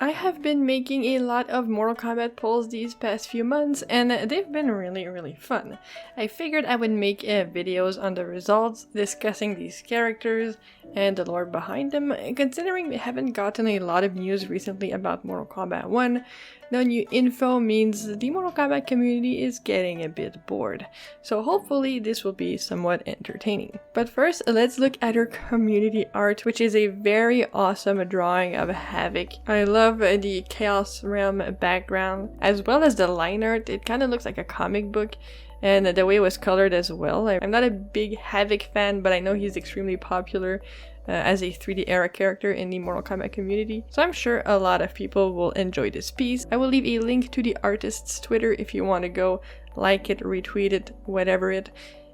I have been making a lot of Mortal Kombat polls these past few months, and they've been really fun. I figured I would make videos on the results, discussing these characters and the lore behind them, considering we haven't gotten a lot of news recently about Mortal Kombat 1. No new info means the Mortal Kombat community is getting a bit bored, so hopefully this will be somewhat entertaining. But first, let's look at her community art, which is a very awesome drawing of Havoc. I love the Chaos Realm background, as well as the line art. It kind of looks like a comic book, and the way it was colored as well. I'm not a big Havoc fan, but I know he's extremely popular as a 3D era character in the Mortal Kombat community, so I'm sure a lot of people will enjoy this piece. I will leave a link to the artist's Twitter if you want to go like it, retweet it, whatever it,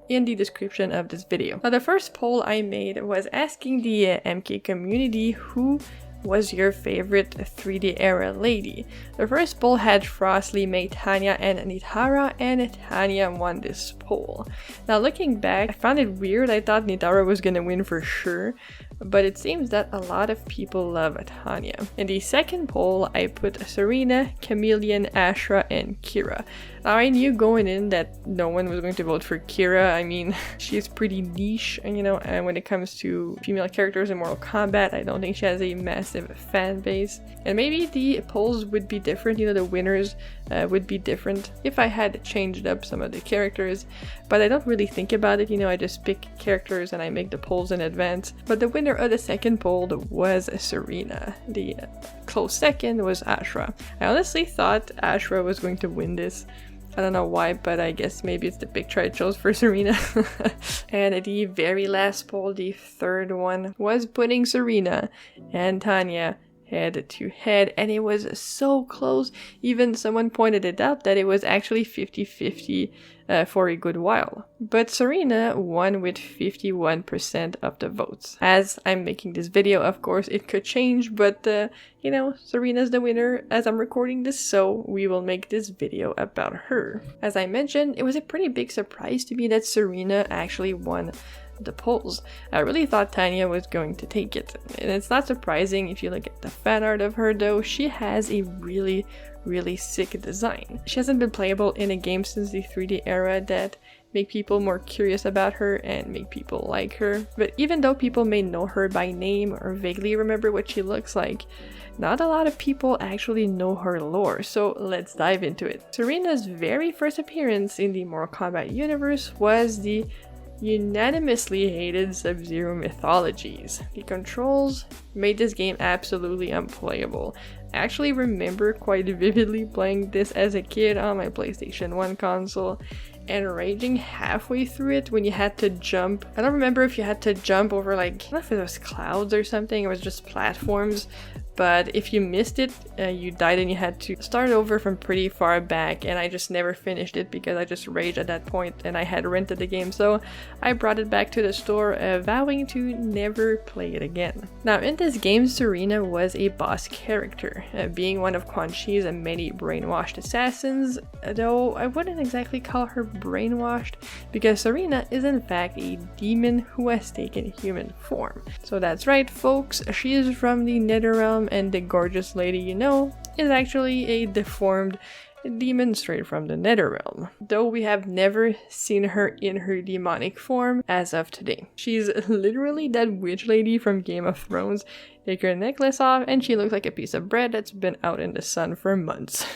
in the description of this video. Now, the first poll I made was asking the MK community who was your favorite 3D era lady. The first poll had Frostly, May, Tanya, and Nitara, and Tanya won this poll. Now, looking back, I found it weird. I thought Nitara was gonna win for sure, but it seems that a lot of people love Tanya. In the second poll, I put Sareena, Chameleon, Ashra, and Kira. Now, I knew going in that no one was going to vote for Kira. I mean, she's pretty niche, you know, and when it comes to female characters in Mortal Kombat, I don't think she has a massive fan base. And maybe the polls would be different, you know, the winners would be different if I had changed up some of the characters, but I don't really think about it, you know, I just pick characters and I make the polls in advance. But the winner of the second poll was Sareena. The close second was Ashra. I honestly thought Ashra was going to win this. I don't know why, but I guess maybe it's the picture I chose for Sareena. And the very last poll, the third one, was putting Sareena and Tanya head to head, and it was so close. Even someone pointed it out that it was actually 50-50 for a good while. But Sareena won with 51% of the votes. As I'm making this video, of course, it could change, but you know, Sareena's the winner as I'm recording this, so we will make this video about her. As I mentioned, it was a pretty big surprise to me that Sareena actually won the polls. I really thought Tanya was going to take it, and it's not surprising if you look at the fan art of her though. She has a really sick design. She hasn't been playable in a game since the 3D era that make people more curious about her and make people like her. But even though people may know her by name or vaguely remember what she looks like, not a lot of people actually know her lore, so let's dive into it. Sareena's very first appearance in the Mortal Kombat universe was the unanimously hated Sub-Zero mythologies. The controls made this game absolutely unplayable. I actually remember quite vividly playing this as a kid on my PlayStation 1 console and raging halfway through it when you had to jump. I don't remember if you had to jump over, like, I don't know if it was clouds or something, it was just platforms. But if you missed it, you died and you had to start over from pretty far back, and I just never finished it because I just raged at that point and I had rented the game, so I brought it back to the store, vowing to never play it again. Now, in this game, Sareena was a boss character, being one of Quan Chi's many brainwashed assassins, though I wouldn't exactly call her brainwashed because Sareena is in fact a demon who has taken human form. So that's right, folks, she is from the Netherrealm, and the gorgeous lady you know is actually a deformed demon straight from the Netherrealm, though we have never seen her in her demonic form as of today. She's literally that witch lady from Game of Thrones. Take her necklace off and she looks like a piece of bread that's been out in the sun for months.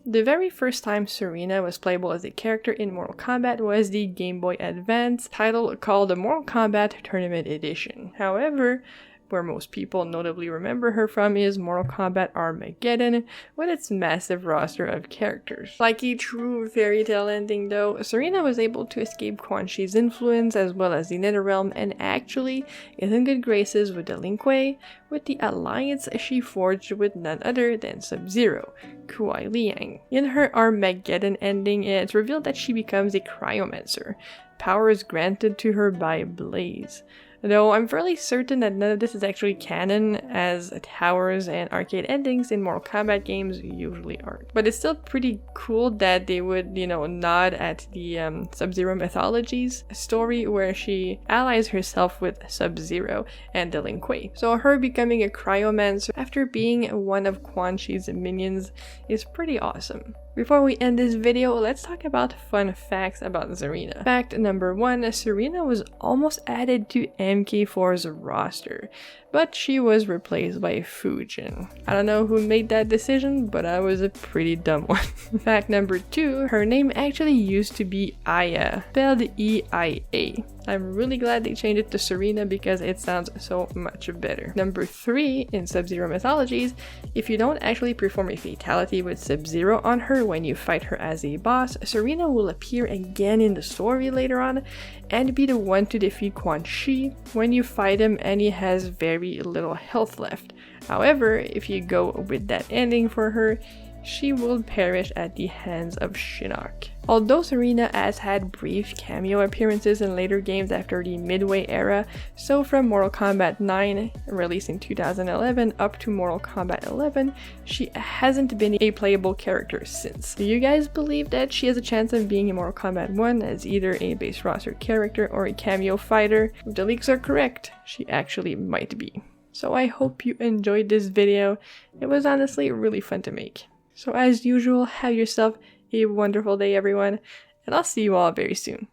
The very first time Sareena was playable as a character in Mortal Kombat was the Game Boy Advance title called the Mortal Kombat Tournament Edition. However, where most people notably remember her from is Mortal Kombat Armageddon, with its massive roster of characters. Like a true fairy tale ending though, Sareena was able to escape Quan Chi's influence as well as the Netherrealm and actually is in good graces with the Lin Kuei, with the alliance she forged with none other than Sub-Zero, Kuai Liang. In her Armageddon ending, it's revealed that she becomes a cryomancer. Power is granted to her by Blaze. Though I'm fairly certain that none of this is actually canon, as towers and arcade endings in Mortal Kombat games usually are. But it's still pretty cool that they would, nod at the Sub-Zero mythology's story where she allies herself with Sub-Zero and the Lin Kuei. So her becoming a cryomancer after being one of Quan Chi's minions is pretty awesome. Before we end this video, let's talk about fun facts about Sareena. Fact number 1, Sareena was almost added to MK4's roster, but she was replaced by Fujin. I don't know who made that decision, but that was a pretty dumb one. Fact number 2, her name actually used to be Aya, spelled E-I-A. I'm really glad they changed it to Sareena because it sounds so much better. Number 3, in Sub-Zero mythologies, if you don't actually perform a fatality with Sub-Zero on her when you fight her as a boss, Sareena will appear again in the story later on and be the one to defeat Quan Chi when you fight him and he has very little health left. However, if you go with that ending for her, she will perish at the hands of Shinnok. Although Sareena has had brief cameo appearances in later games after the Midway era, so from Mortal Kombat 9, released in 2011, up to Mortal Kombat 11, she hasn't been a playable character since. Do you guys believe that she has a chance of being in Mortal Kombat 1 as either a base roster character or a cameo fighter? If the leaks are correct, she actually might be. So I hope you enjoyed this video. It was honestly really fun to make. So as usual, have yourself a wonderful day, everyone, and I'll see you all very soon.